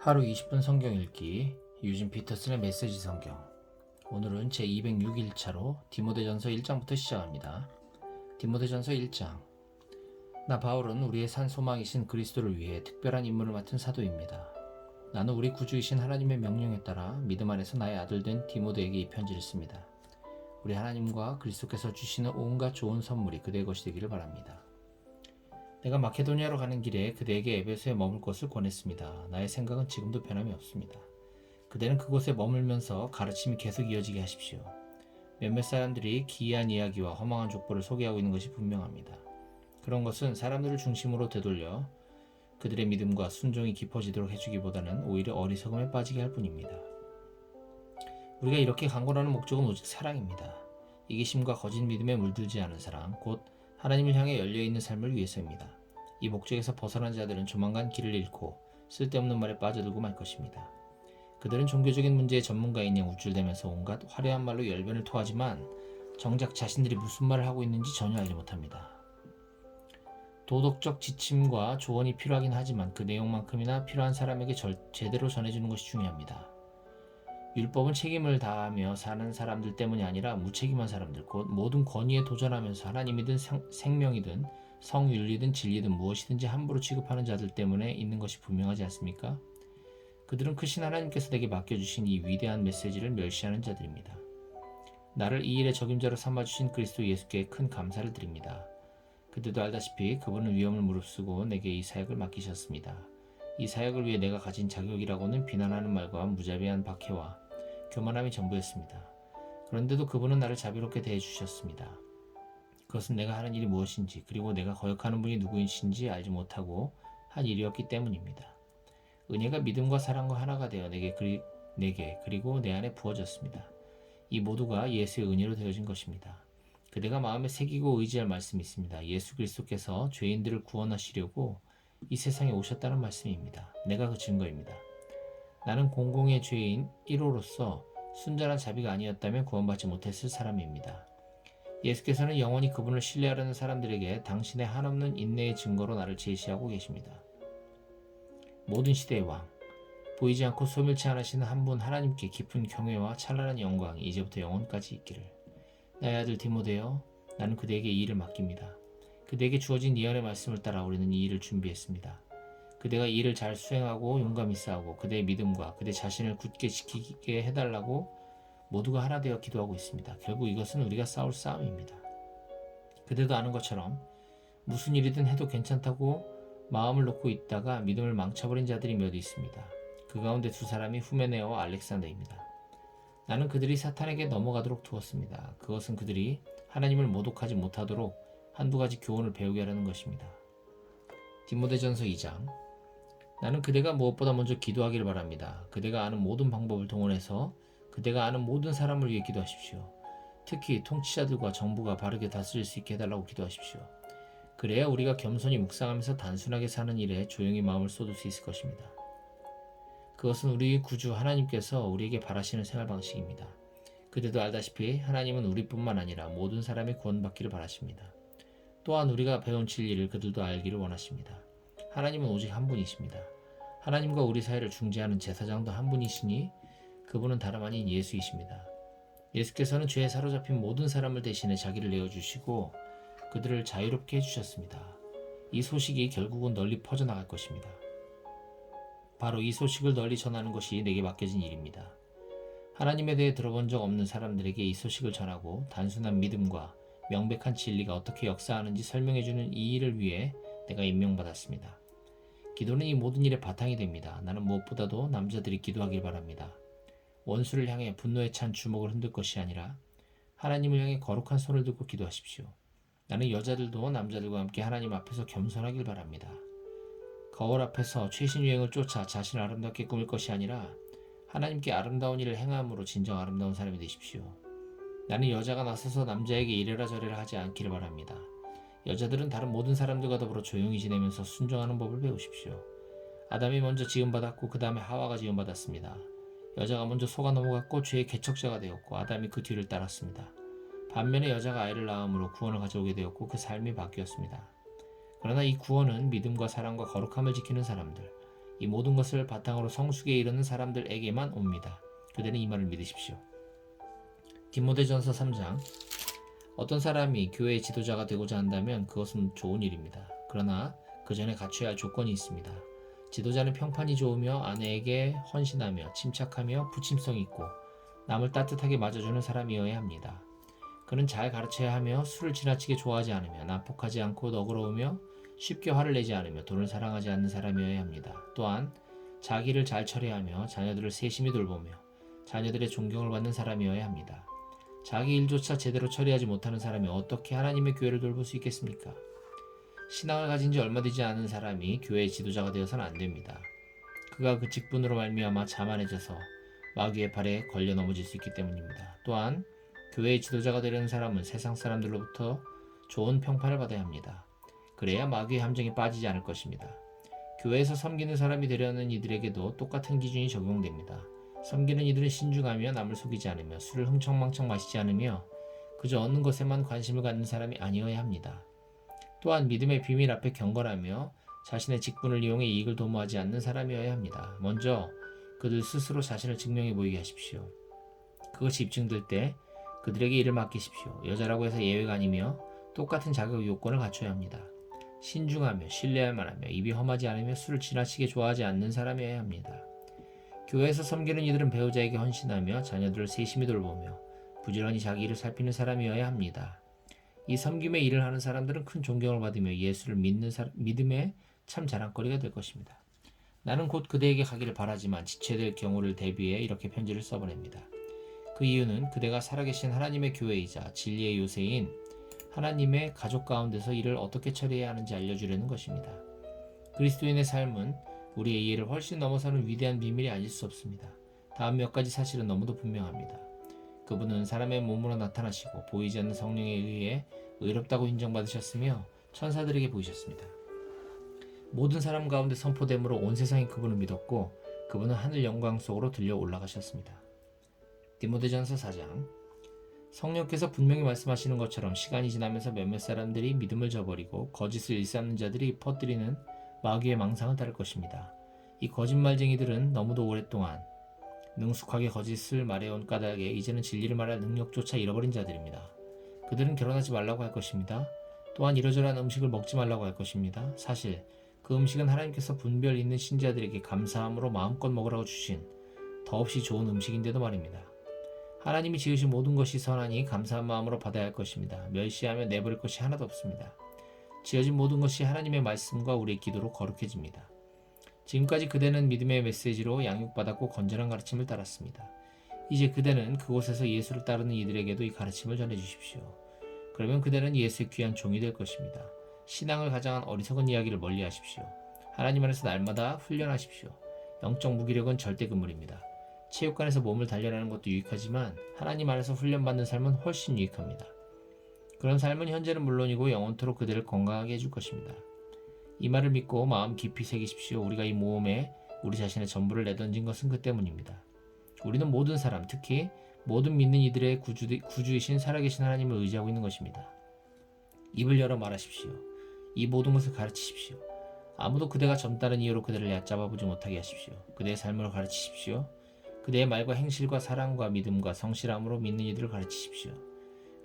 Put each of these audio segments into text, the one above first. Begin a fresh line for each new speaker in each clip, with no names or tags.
하루 20분 성경 읽기 유진 피터슨의 메시지 성경. 오늘은 제206일차로 디모데전서 1장부터 시작합니다. 디모데전서 1장. 나 바울은 우리의 산 소망이신 그리스도를 위해 특별한 임무를 맡은 사도입니다. 나는 우리 구주이신 하나님의 명령에 따라 믿음 안에서 나의 아들 된 디모데에게 이 편지를 씁니다. 우리 하나님과 그리스도께서 주시는 온갖 좋은 선물이 그대의 것이 되기를 바랍니다. 내가 마케도니아로 가는 길에 그대에게 에베소에 머물 것을 권했습니다. 나의 생각은 지금도 변함이 없습니다. 그대는 그곳에 머물면서 가르침이 계속 이어지게 하십시오. 몇몇 사람들이 기이한 이야기와 허망한 족보를 소개하고 있는 것이 분명합니다. 그런 것은 사람들을 중심으로 되돌려 그들의 믿음과 순종이 깊어지도록 해주기보다는 오히려 어리석음에 빠지게 할 뿐입니다. 우리가 이렇게 강권하는 목적은 오직 사랑입니다. 이기심과 거짓 믿음에 물들지 않은 사랑, 곧 하나님을 향해 열려있는 삶을 위해서입니다. 이 목적에서 벗어난 자들은 조만간 길을 잃고 쓸데없는 말에 빠져들고 말 것입니다. 그들은 종교적인 문제의 전문가인 양 우쭐대면서 온갖 화려한 말로 열변을 토하지만 정작 자신들이 무슨 말을 하고 있는지 전혀 알지 못합니다. 도덕적 지침과 조언이 필요하긴 하지만 그 내용만큼이나 필요한 사람에게 제대로 전해주는 것이 중요합니다. 율법은 책임을 다하며 사는 사람들 때문이 아니라 무책임한 사람들, 곧 모든 권위에 도전하면서 하나님이든 생명이든 성윤리든 진리든 무엇이든지 함부로 취급하는 자들 때문에 있는 것이 분명하지 않습니까? 그들은 크신 하나님께서 내게 맡겨주신 이 위대한 메시지를 멸시하는 자들입니다. 나를 이 일의 적임자로 삼아주신 그리스도 예수께 큰 감사를 드립니다. 그들도 알다시피 그분은 위험을 무릅쓰고 내게 이 사역을 맡기셨습니다. 이 사역을 위해 내가 가진 자격이라고는 비난하는 말과 무자비한 박해와 교만함이 전부였습니다. 그런데도 그분은 나를 자비롭게 대해주셨습니다. 그것은 내가 하는 일이 무엇인지 그리고 내가 거역하는 분이 누구이신지 알지 못하고 한 일이었기 때문입니다. 은혜가 믿음과 사랑과 하나가 되어 내게 그리고 내 안에 부어졌습니다. 이 모두가 예수의 은혜로 되어진 것입니다. 그대가 마음에 새기고 의지할 말씀이 있습니다. 예수 그리스도께서 죄인들을 구원하시려고 이 세상에 오셨다는 말씀입니다. 내가 그 증거입니다. 나는 공공의 죄인 1호로서 순전한 자비가 아니었다면 구원받지 못했을 사람입니다. 예수께서는 영원히 그분을 신뢰하려는 사람들에게 당신의 한없는 인내의 증거로 나를 제시하고 계십니다. 모든 시대의 왕, 보이지 않고 소멸치 않으시는 한 분 하나님께 깊은 경외와 찬란한 영광이 이제부터 영원까지 있기를. 나의 아들 디모데여, 나는 그대에게 이 일을 맡깁니다. 그대에게 주어진 예언의 말씀을 따라 우리는 이 일을 준비했습니다. 그대가 이 일을 잘 수행하고 용감히 싸우고 그대의 믿음과 그대 자신을 굳게 지키게 해달라고 모두가 하나 되어 기도하고 있습니다. 결국 이것은 우리가 싸울 싸움입니다. 그대도 아는 것처럼 무슨 일이든 해도 괜찮다고 마음을 놓고 있다가 믿음을 망쳐버린 자들이 몇 있습니다. 그 가운데 두 사람이 후메네오와 알렉산더입니다. 나는 그들이 사탄에게 넘어가도록 두었습니다. 그것은 그들이 하나님을 모독하지 못하도록 한두 가지 교훈을 배우게 하려는 것입니다. 디모데전서 2장. 나는 그대가 무엇보다 먼저 기도하기를 바랍니다. 그대가 아는 모든 방법을 동원해서 그대가 아는 모든 사람을 위해 기도하십시오. 특히 통치자들과 정부가 바르게 다스릴 수 있게 해달라고 기도하십시오. 그래야 우리가 겸손히 묵상하면서 단순하게 사는 일에 조용히 마음을 쏟을 수 있을 것입니다. 그것은 우리 구주 하나님께서 우리에게 바라시는 생활 방식입니다. 그대도 알다시피 하나님은 우리뿐만 아니라 모든 사람이 구원받기를 바라십니다. 또한 우리가 배운 진리를 그들도 알기를 원하십니다. 하나님은 오직 한 분이십니다. 하나님과 우리 사이를 중재하는 제사장도 한 분이시니 그분은 다름 아닌 예수이십니다. 예수께서는 죄에 사로잡힌 모든 사람을 대신해 자기를 내어주시고 그들을 자유롭게 해주셨습니다. 이 소식이 결국은 널리 퍼져나갈 것입니다. 바로 이 소식을 널리 전하는 것이 내게 맡겨진 일입니다. 하나님에 대해 들어본 적 없는 사람들에게 이 소식을 전하고 단순한 믿음과 명백한 진리가 어떻게 역사하는지 설명해주는 이 일을 위해 내가 임명받았습니다. 기도는 이 모든 일의 바탕이 됩니다. 나는 무엇보다도 남자들이 기도하길 바랍니다. 원수를 향해 분노에 찬 주먹을 흔들 것이 아니라 하나님을 향해 거룩한 손을 들고 기도하십시오. 나는 여자들도 남자들과 함께 하나님 앞에서 겸손하길 바랍니다. 거울 앞에서 최신 유행을 쫓아 자신을 아름답게 꾸밀 것이 아니라 하나님께 아름다운 일을 행함으로 진정 아름다운 사람이 되십시오. 나는 여자가 나서서 남자에게 이래라 저래라 하지 않기를 바랍니다. 여자들은 다른 모든 사람들과 더불어 조용히 지내면서 순종하는 법을 배우십시오. 아담이 먼저 지음받았고 그 다음에 하와가 지음받았습니다. 여자가 먼저 속아 넘어갔고 죄의 개척자가 되었고 아담이 그 뒤를 따랐습니다. 반면에 여자가 아이를 낳음으로 구원을 가져오게 되었고 그 삶이 바뀌었습니다. 그러나 이 구원은 믿음과 사랑과 거룩함을 지키는 사람들, 이 모든 것을 바탕으로 성숙에 이르는 사람들에게만 옵니다. 그대는 이 말을 믿으십시오. 디모데전서 3장. 어떤 사람이 교회의 지도자가 되고자 한다면 그것은 좋은 일입니다. 그러나 그 전에 갖춰야 할 조건이 있습니다. 지도자는 평판이 좋으며 아내에게 헌신하며 침착하며 부침성이 있고 남을 따뜻하게 맞아주는 사람이어야 합니다. 그는 잘 가르쳐야 하며 술을 지나치게 좋아하지 않으며 난폭하지 않고 너그러우며 쉽게 화를 내지 않으며 돈을 사랑하지 않는 사람이어야 합니다. 또한 자기를 잘 처리하며 자녀들을 세심히 돌보며 자녀들의 존경을 받는 사람이어야 합니다. 자기 일조차 제대로 처리하지 못하는 사람이 어떻게 하나님의 교회를 돌볼 수 있겠습니까? 신앙을 가진 지 얼마 되지 않은 사람이 교회의 지도자가 되어서는 안 됩니다. 그가 그 직분으로 말미암아 자만해져서 마귀의 팔에 걸려 넘어질 수 있기 때문입니다. 또한 교회의 지도자가 되려는 사람은 세상 사람들로부터 좋은 평판을 받아야 합니다. 그래야 마귀의 함정에 빠지지 않을 것입니다. 교회에서 섬기는 사람이 되려는 이들에게도 똑같은 기준이 적용됩니다. 섬기는 이들은 신중하며 남을 속이지 않으며 술을 흥청망청 마시지 않으며 그저 얻는 것에만 관심을 갖는 사람이 아니어야 합니다. 또한 믿음의 비밀 앞에 경건하며 자신의 직분을 이용해 이익을 도모하지 않는 사람이어야 합니다. 먼저 그들 스스로 자신을 증명해 보이게 하십시오. 그것이 입증될 때 그들에게 일을 맡기십시오. 여자라고 해서 예외가 아니며 똑같은 자격 요건을 갖춰야 합니다. 신중하며 신뢰할 만하며 입이 험하지 않으며 술을 지나치게 좋아하지 않는 사람이어야 합니다. 교회에서 섬기는 이들은 배우자에게 헌신하며 자녀들을 세심히 돌보며 부지런히 자기 일을 살피는 사람이어야 합니다. 이 섬김의 일을 하는 사람들은 큰 존경을 받으며 예수를 믿음의 참 자랑거리가 될 것입니다. 나는 곧 그대에게 가기를 바라지만 지체될 경우를 대비해 이렇게 편지를 써보냅니다. 그 이유는 그대가 살아계신 하나님의 교회이자 진리의 요새인 하나님의 가족 가운데서 이를 어떻게 처리해야 하는지 알려주려는 것입니다. 그리스도인의 삶은 우리의 이해를 훨씬 넘어서는 위대한 비밀이 아닐 수 없습니다. 다음 몇 가지 사실은 너무도 분명합니다. 그분은 사람의 몸으로 나타나시고 보이지 않는 성령에 의해 의롭다고 인정받으셨으며 천사들에게 보이셨습니다. 모든 사람 가운데 선포됨으로 온 세상이 그분을 믿었고 그분은 하늘 영광 속으로 들려 올라가셨습니다. 디모데전서 4장. 성령께서 분명히 말씀하시는 것처럼 시간이 지나면서 몇몇 사람들이 믿음을 저버리고 거짓을 일삼는 자들이 퍼뜨리는 마귀의 망상을 따를 것입니다. 이 거짓말쟁이들은 너무도 오랫동안 능숙하게 거짓을 말해온 까닭에 이제는 진리를 말할 능력조차 잃어버린 자들입니다. 그들은 결혼하지 말라고 할 것입니다. 또한 이러저러한 음식을 먹지 말라고 할 것입니다. 사실 그 음식은 하나님께서 분별 있는 신자들에게 감사함으로 마음껏 먹으라고 주신 더없이 좋은 음식인데도 말입니다. 하나님이 지으신 모든 것이 선하니 감사한 마음으로 받아야 할 것입니다. 멸시하며 내버릴 것이 하나도 없습니다. 지어진 모든 것이 하나님의 말씀과 우리의 기도로 거룩해집니다. 지금까지 그대는 믿음의 메시지로 양육받았고 건전한 가르침을 따랐습니다. 이제 그대는 그곳에서 예수를 따르는 이들에게도 이 가르침을 전해주십시오. 그러면 그대는 예수의 귀한 종이 될 것입니다. 신앙을 가장한 어리석은 이야기를 멀리하십시오. 하나님 안에서 날마다 훈련하십시오. 영적 무기력은 절대 금물입니다. 체육관에서 몸을 단련하는 것도 유익하지만 하나님 안에서 훈련받는 삶은 훨씬 유익합니다. 그런 삶은 현재는 물론이고 영원토록 그대를 건강하게 해줄 것입니다. 이 말을 믿고 마음 깊이 새기십시오. 우리가 이 모험에 우리 자신의 전부를 내던진 것은 그 때문입니다. 우리는 모든 사람, 특히 모든 믿는 이들의 구주이신 살아계신 하나님을 의지하고 있는 것입니다. 입을 열어 말하십시오. 이 모든 것을 가르치십시오. 아무도 그대가 젊다는 이유로 그대를 얕잡아보지 못하게 하십시오. 그대의 삶을 가르치십시오. 그대의 말과 행실과 사랑과 믿음과 성실함으로 믿는 이들을 가르치십시오.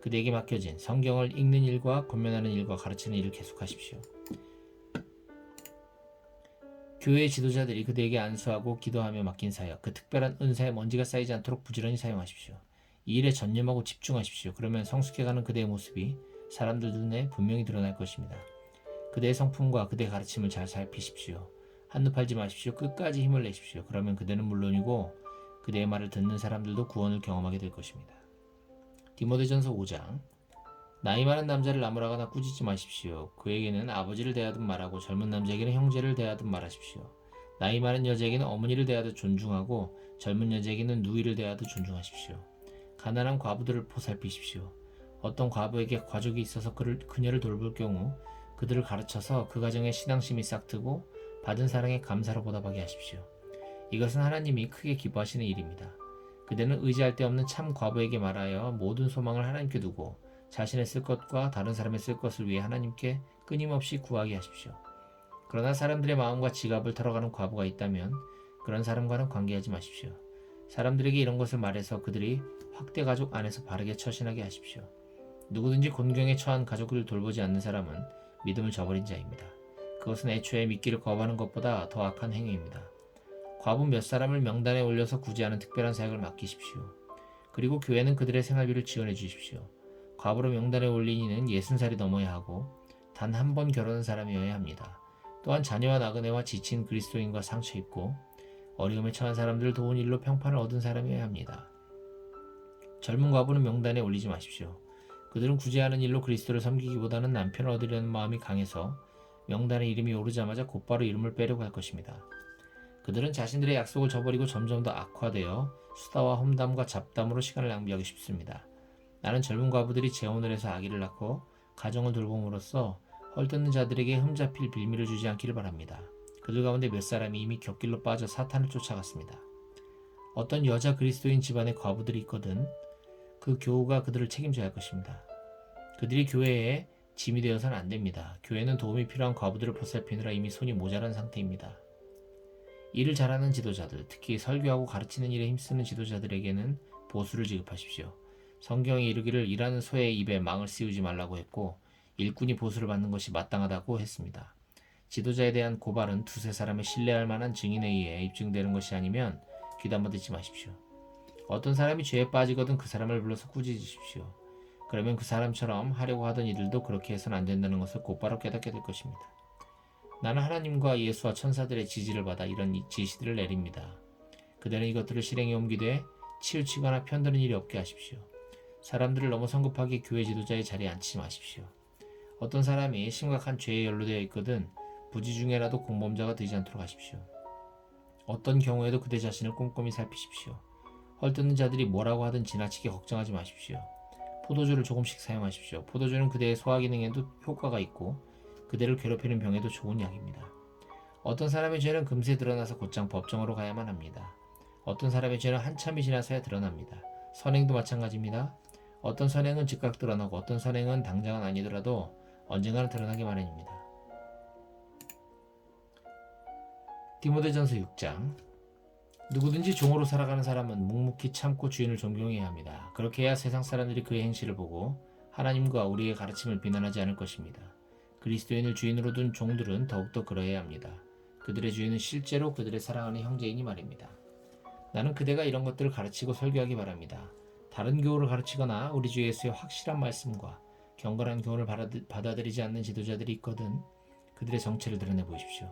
그대에게 맡겨진 성경을 읽는 일과 권면하는 일과 가르치는 일을 계속하십시오. 교회의 지도자들이 그대에게 안수하고 기도하며 맡긴 사역, 그 특별한 은사에 먼지가 쌓이지 않도록 부지런히 사용하십시오. 이 일에 전념하고 집중하십시오. 그러면 성숙해가는 그대의 모습이 사람들 눈에 분명히 드러날 것입니다. 그대의 성품과 그대의 가르침을 잘 살피십시오. 한눈 팔지 마십시오. 끝까지 힘을 내십시오. 그러면 그대는 물론이고 그대의 말을 듣는 사람들도 구원을 경험하게 될 것입니다. 디모데전서 5장. 나이 많은 남자를 나무라거나 꾸짖지 마십시오. 그에게는 아버지를 대하듯 말하고 젊은 남자에게는 형제를 대하듯 말하십시오. 나이 많은 여자에게는 어머니를 대하듯 존중하고 젊은 여자에게는 누이를 대하듯 존중하십시오. 가난한 과부들을 보살피십시오. 어떤 과부에게 가족이 있어서 그녀를 돌볼 경우 그들을 가르쳐서 그 가정에 신앙심이 싹트고 받은 사랑에 감사로 보답하게 하십시오. 이것은 하나님이 크게 기뻐하시는 일입니다. 그대는 의지할 데 없는 참 과부에게 말하여 모든 소망을 하나님께 두고 자신의 쓸 것과 다른 사람의 쓸 것을 위해 하나님께 끊임없이 구하게 하십시오. 그러나 사람들의 마음과 지갑을 털어가는 과부가 있다면 그런 사람과는 관계하지 마십시오. 사람들에게 이런 것을 말해서 그들이 확대 가족 안에서 바르게 처신하게 하십시오. 누구든지 곤경에 처한 가족을 돌보지 않는 사람은 믿음을 저버린 자입니다. 그것은 애초에 믿기를 거부하는 것보다 더 악한 행위입니다. 과부 몇 사람을 명단에 올려서 구제하는 특별한 사역을 맡기십시오. 그리고 교회는 그들의 생활비를 지원해 주십시오. 과부로 명단에 올린 이는 60살이 넘어야 하고 단 한 번 결혼한 사람이어야 합니다. 또한 자녀와 나그네와 지친 그리스도인과 상처 입고 어려움에 처한 사람들을 도운 일로 평판을 얻은 사람이어야 합니다. 젊은 과부는 명단에 올리지 마십시오. 그들은 구제하는 일로 그리스도를 섬기기보다는 남편을 얻으려는 마음이 강해서 명단에 이름이 오르자마자 곧바로 이름을 빼려고 할 것입니다. 그들은 자신들의 약속을 저버리고 점점 더 악화되어 수다와 험담과 잡담으로 시간을 낭비하기 쉽습니다. 나는 젊은 과부들이 재혼을 해서 아기를 낳고 가정을 돌봄으로써 헐뜯는 자들에게 흠잡힐 빌미를 주지 않기를 바랍니다. 그들 가운데 몇 사람이 이미 곁길로 빠져 사탄을 쫓아갔습니다. 어떤 여자 그리스도인 집안의 과부들이 있거든 그 교우가 그들을 책임져야 할 것입니다. 그들이 교회에 짐이 되어서는 안 됩니다. 교회는 도움이 필요한 과부들을 보살피느라 이미 손이 모자란 상태입니다. 일을 잘하는 지도자들, 특히 설교하고 가르치는 일에 힘쓰는 지도자들에게는 보수를 지급하십시오. 성경이 이르기를 일하는 소의 입에 망을 씌우지 말라고 했고 일꾼이 보수를 받는 것이 마땅하다고 했습니다. 지도자에 대한 고발은 두세 사람의 신뢰할 만한 증인에 의해 입증되는 것이 아니면 귀담아 듣지 마십시오. 어떤 사람이 죄에 빠지거든 그 사람을 불러서 꾸짖으십시오. 그러면 그 사람처럼 하려고 하던 이들도 그렇게 해서는 안 된다는 것을 곧바로 깨닫게 될 것입니다. 나는 하나님과 예수와 천사들의 지지를 받아 이런 지시들을 내립니다. 그들은 이것들을 실행에 옮기되 치우치거나 편드는 일이 없게 하십시오. 사람들을 너무 성급하게 교회 지도자의 자리에 앉히지 마십시오. 어떤 사람이 심각한 죄에 연루되어 있거든 부지 중에라도 공범자가 되지 않도록 하십시오. 어떤 경우에도 그대 자신을 꼼꼼히 살피십시오. 헐뜯는 자들이 뭐라고 하든 지나치게 걱정하지 마십시오. 포도주를 조금씩 사용하십시오. 포도주는 그대의 소화기능에도 효과가 있고 그대를 괴롭히는 병에도 좋은 약입니다. 어떤 사람의 죄는 금세 드러나서 곧장 법정으로 가야만 합니다. 어떤 사람의 죄는 한참이 지나서야 드러납니다. 선행도 마찬가지입니다. 어떤 선행은 즉각 드러나고 어떤 선행은 당장은 아니더라도 언젠가는 드러나기 마련입니다. 디모데전서 6장. 누구든지 종으로 살아가는 사람은 묵묵히 참고 주인을 존경해야 합니다. 그렇게 해야 세상 사람들이 그의 행실을 보고 하나님과 우리의 가르침을 비난하지 않을 것입니다. 그리스도인을 주인으로 둔 종들은 더욱더 그러해야 합니다. 그들의 주인은 실제로 그들의 사랑하는 형제이니 말입니다. 나는 그대가 이런 것들을 가르치고 설교하기 바랍니다. 다른 교우를 가르치거나 우리 주 예수의 확실한 말씀과 경건한 교훈을 받아들이지 않는 지도자들이 있거든 그들의 정체를 드러내 보십시오.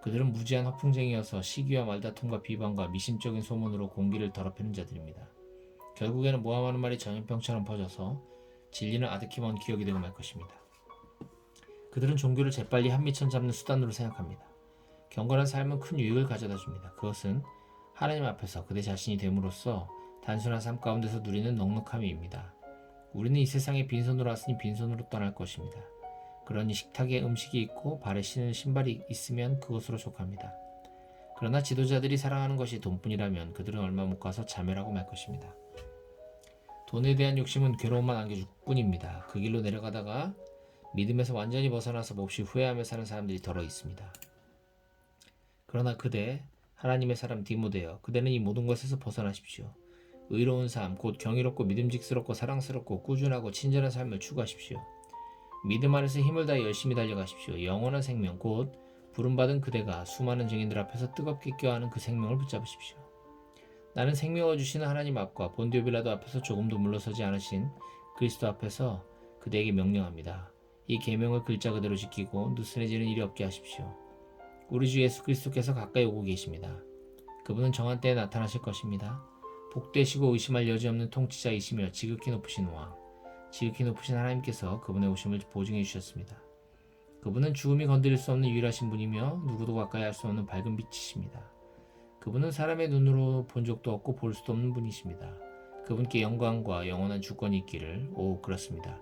그들은 무지한 허풍쟁이여서 시기와 말다툼과 비방과 미심적인 소문으로 공기를 더럽히는 자들입니다. 결국에는 모함하는 말이 전염병처럼 퍼져서 진리는 아득히 먼 기억이 되고 말 것입니다. 그들은 종교를 재빨리 한미천 잡는 수단으로 생각합니다. 경건한 삶은 큰 유익을 가져다 줍니다. 그것은 하나님 앞에서 그대 자신이 됨으로써 단순한 삶 가운데서 누리는 넉넉함입니다. 우리는 이 세상에 빈손으로 왔으니 빈손으로 떠날 것입니다. 그러니 식탁에 음식이 있고 발에 신는 신발이 있으면 그것으로 족합니다. 그러나 지도자들이 사랑하는 것이 돈뿐이라면 그들은 얼마 못 가서 자멸하고 말 것입니다. 돈에 대한 욕심은 괴로움만 안겨줄 뿐입니다. 그 길로 내려가다가 믿음에서 완전히 벗어나서 몹시 후회하며 사는 사람들이 더러 있습니다. 그러나 그대, 하나님의 사람 디모데여, 그대는 이 모든 것에서 벗어나십시오. 의로운 삶, 곧 경이롭고 믿음직스럽고 사랑스럽고 꾸준하고 친절한 삶을 추구하십시오. 믿음 안에서 힘을 다해 열심히 달려가십시오. 영원한 생명, 곧 부름받은 그대가 수많은 증인들 앞에서 뜨겁게 껴안은 그 생명을 붙잡으십시오. 나는 생명을 주시는 하나님 앞과 본디오 빌라도 앞에서 조금도 물러서지 않으신 그리스도 앞에서 그대에게 명령합니다. 이 계명을 글자 그대로 지키고 느슨해지는 일이 없게 하십시오. 우리 주 예수 그리스도께서 가까이 오고 계십니다. 그분은 정한 때에 나타나실 것입니다. 복되시고 의심할 여지 없는 통치자이시며 지극히 높으신 왕, 지극히 높으신 하나님께서 그분의 오심을 보증해 주셨습니다. 그분은 죽음이 건드릴 수 없는 유일하신 분이며 누구도 가까이 할 수 없는 밝은 빛이십니다. 그분은 사람의 눈으로 본 적도 없고 볼 수도 없는 분이십니다. 그분께 영광과 영원한 주권이 있기를. 오, 그렇습니다.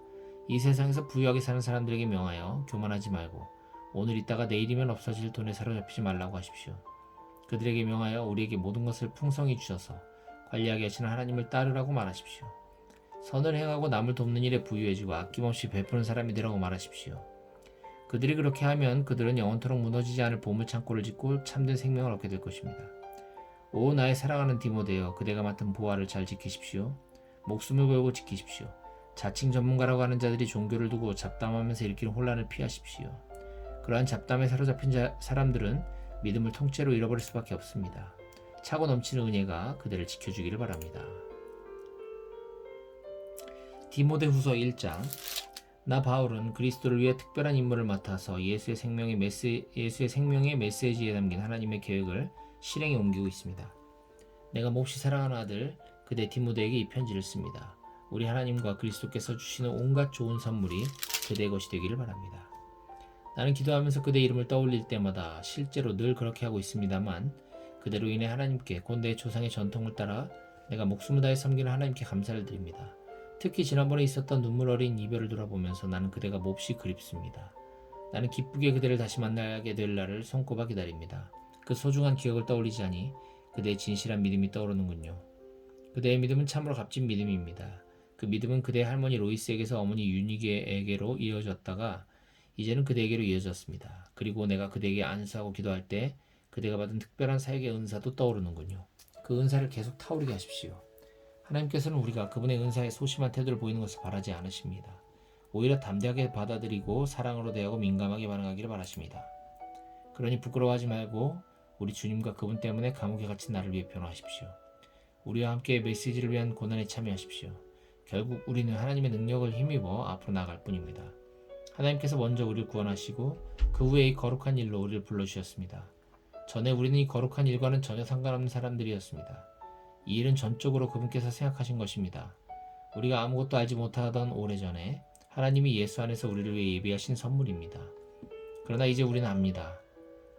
이 세상에서 부유하게 사는 사람들에게 명하여 교만하지 말고 오늘 있다가 내일이면 없어질 돈에 사로잡히지 말라고 하십시오. 그들에게 명하여 우리에게 모든 것을 풍성히 주셔서 관리하게 하시는 하나님을 따르라고 말하십시오. 선을 행하고 남을 돕는 일에 부유해지고 아낌없이 베푸는 사람이 되라고 말하십시오. 그들이 그렇게 하면 그들은 영원토록 무너지지 않을 보물창고를 짓고 참된 생명을 얻게 될 것입니다. 오 나의 사랑하는 디모데여, 그대가 맡은 보화를 잘 지키십시오. 목숨을 걸고 지키십시오. 자칭 전문가라고 하는 자들이 종교를 두고 잡담하면서 일으키는 혼란을 피하십시오. 그러한 잡담에 사로잡힌 사람들은 믿음을 통째로 잃어버릴 수밖에 없습니다. 차고 넘치는 은혜가 그들을 지켜주기를 바랍니다. 디모데후서 1장. 나 바울은 그리스도를 위해 특별한 임무를 맡아서 예수의 생명의 메시지에 담긴 하나님의 계획을 실행에 옮기고 있습니다. 내가 몹시 사랑하는 아들 그대 디모데에게 이 편지를 씁니다. 우리 하나님과 그리스도께서 주시는 온갖 좋은 선물이 그대의 것이 되기를 바랍니다. 나는 기도하면서 그대 이름을 떠올릴 때마다 실제로 늘 그렇게 하고 있습니다만 그대로 인해 하나님께 곧 내 조상의 전통을 따라 내가 목숨을 다해 섬기는 하나님께 감사를 드립니다. 특히 지난번에 있었던 눈물 어린 이별을 돌아보면서 나는 그대가 몹시 그립습니다. 나는 기쁘게 그대를 다시 만나게 될 날을 손꼽아 기다립니다. 그 소중한 기억을 떠올리자니 그대의 진실한 믿음이 떠오르는군요. 그대의 믿음은 참으로 값진 믿음입니다. 그 믿음은 그대의 할머니 로이스에게서 어머니 유니게에게로 이어졌다가 이제는 그대에게로 이어졌습니다. 그리고 내가 그대에게 안수하고 기도할 때 그대가 받은 특별한 사역의 은사도 떠오르는군요. 그 은사를 계속 타오르게 하십시오. 하나님께서는 우리가 그분의 은사에 소심한 태도를 보이는 것을 바라지 않으십니다. 오히려 담대하게 받아들이고 사랑으로 대하고 민감하게 반응하기를 바라십니다. 그러니 부끄러워하지 말고 우리 주님과 그분 때문에 감옥에 갇힌 나를 위해 변호하십시오. 우리와 함께 메시지를 위한 고난에 참여하십시오. 결국 우리는 하나님의 능력을 힘입어 앞으로 나아갈 뿐입니다. 하나님께서 먼저 우리를 구원하시고 그 후에 이 거룩한 일로 우리를 불러주셨습니다. 전에 우리는 이 거룩한 일과는 전혀 상관없는 사람들이었습니다. 이 일은 전적으로 그분께서 생각하신 것입니다. 우리가 아무것도 알지 못하던 오래전에 하나님이 예수 안에서 우리를 위해 예비하신 선물입니다. 그러나 이제 우리는 압니다.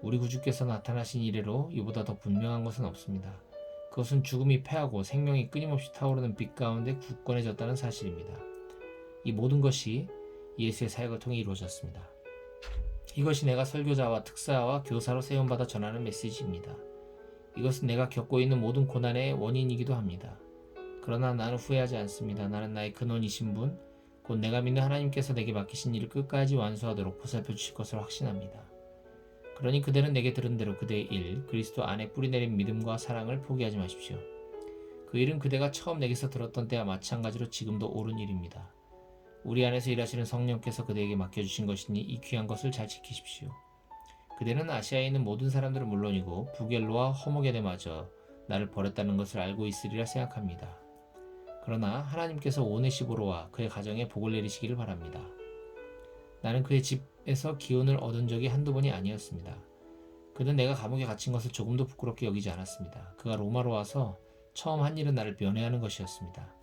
우리 구주께서 나타나신 이래로 이보다 더 분명한 것은 없습니다. 그것은 죽음이 패하고 생명이 끊임없이 타오르는 빛 가운데 굳건해졌다는 사실입니다. 이 모든 것이 예수의 사역을 통해 이루어졌습니다. 이것이 내가 설교자와 특사와 교사로 세움받아 전하는 메시지입니다. 이것은 내가 겪고 있는 모든 고난의 원인이기도 합니다. 그러나 나는 후회하지 않습니다. 나는 나의 근원이신 분, 곧 내가 믿는 하나님께서 내게 맡기신 일을 끝까지 완수하도록 보살펴 주실 것을 확신합니다. 그러니 그대는 내게 들은 대로 그대의 일, 그리스도 안에 뿌리내린 믿음과 사랑을 포기하지 마십시오. 그 일은 그대가 처음 내게서 들었던 때와 마찬가지로 지금도 옳은 일입니다. 우리 안에서 일하시는 성령께서 그대에게 맡겨주신 것이니 이 귀한 것을 잘 지키십시오. 그대는 아시아에 있는 모든 사람들은 물론이고 부겔로와 허모게데마저 나를 버렸다는 것을 알고 있으리라 생각합니다. 그러나 하나님께서 오네시보로와 그의 가정에 복을 내리시기를 바랍니다. 나는 그의 집에서 기운을 얻은 적이 한두 번이 아니었습니다. 그는 내가 감옥에 갇힌 것을 조금도 부끄럽게 여기지 않았습니다. 그가 로마로 와서 처음 한 일은 나를 면회하는 것이었습니다.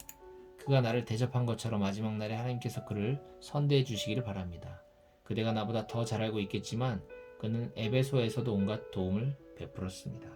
그가 나를 대접한 것처럼 마지막 날에 하나님께서 그를 선대해 주시기를 바랍니다. 그대가 나보다 더 잘 알고 있겠지만 그는 에베소에서도 온갖 도움을 베풀었습니다.